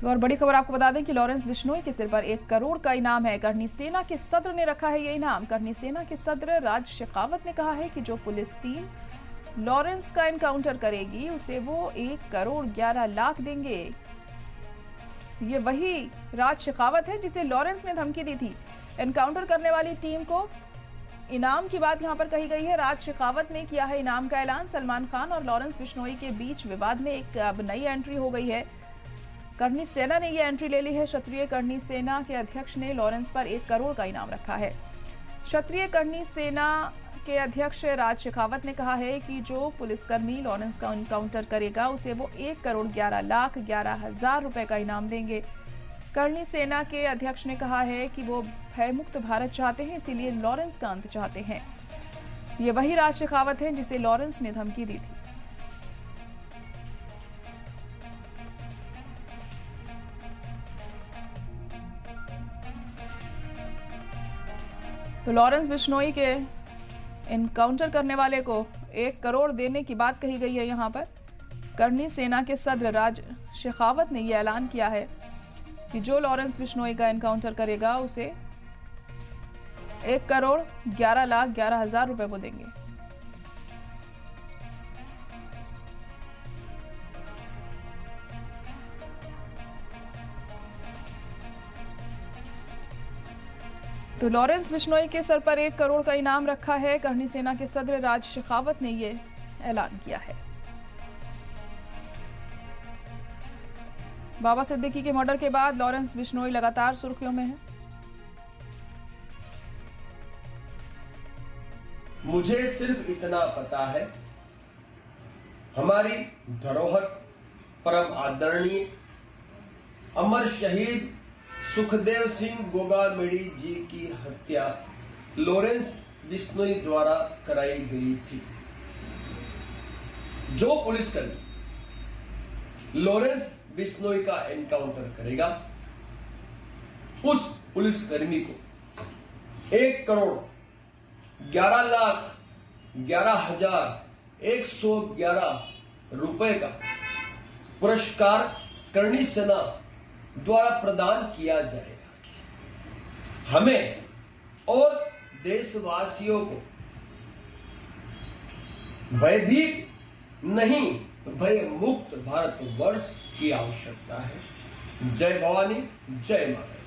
और बड़ी खबर आपको बता दें कि लॉरेंस बिश्नोई के सिर पर 1 करोड़ का इनाम है। करनी सेना के सदर ने रखा है ये इनाम। करनी सेना के सदर राज शेखावत ने कहा है कि जो पुलिस टीम लॉरेंस का एनकाउंटर करेगी उसे वो 1 करोड़ 11 लाख देंगे। ये वही राज शेखावत है जिसे लॉरेंस ने धमकी दी थी। एनकाउंटर करने वाली टीम को इनाम की बात यहां पर कही गई है। राज शेखावत ने किया है इनाम का ऐलान। सलमान खान और लॉरेंस बिश्नोई के बीच विवाद में एक अब नई एंट्री हो गई है। करनी सेना ने यह एंट्री ले ली है। क्षत्रिय करनी सेना के अध्यक्ष ने लॉरेंस पर 1 करोड़ का इनाम रखा है। क्षत्रिय करनी सेना के अध्यक्ष राज शेखावत ने कहा है कि जो पुलिसकर्मी लॉरेंस का एनकाउंटर करेगा उसे वो 1 करोड़ 11 लाख 11 हजार रुपए का इनाम देंगे। करनी सेना के अध्यक्ष ने कहा है कि वो भयमुक्त भारत चाहते हैं, इसीलिए लॉरेंस का अंत चाहते हैं। ये वही राज शेखावत है जिसे लॉरेंस ने धमकी दी थी। तो लॉरेंस बिश्नोई के एनकाउंटर करने वाले को 1 करोड़ देने की बात कही गई है। यहां पर करनी सेना के सदर राज शेखावत ने यह ऐलान किया है कि जो लॉरेंस बिश्नोई का एनकाउंटर करेगा उसे 1 करोड़ 11 लाख 11 हजार रुपए वो देंगे। तो लॉरेंस बिश्नोई के सर पर 1 करोड़ का इनाम रखा है। करनी सेना के सदर राज शेखावत ने यह ऐलान किया है। बाबा सिद्दीकी के मर्डर के बाद लॉरेंस बिश्नोई लगातार सुर्खियों में है। मुझे सिर्फ इतना पता है, हमारी धरोहर परम आदरणीय अमर शहीद सुखदेव सिंह गोगामेडी जी की हत्या लॉरेंस बिश्नोई द्वारा कराई गई थी। जो पुलिसकर्मी लॉरेंस बिश्नोई का एनकाउंटर करेगा उस पुलिसकर्मी को 1 करोड़ 11 लाख 11 हजार 111 रुपए का पुरस्कार करनी सेना द्वारा प्रदान किया जाएगा। हमें और देशवासियों को भयभीत नहीं, भय मुक्त भारत वर्ष की आवश्यकता है। जय भवानी, जय माता।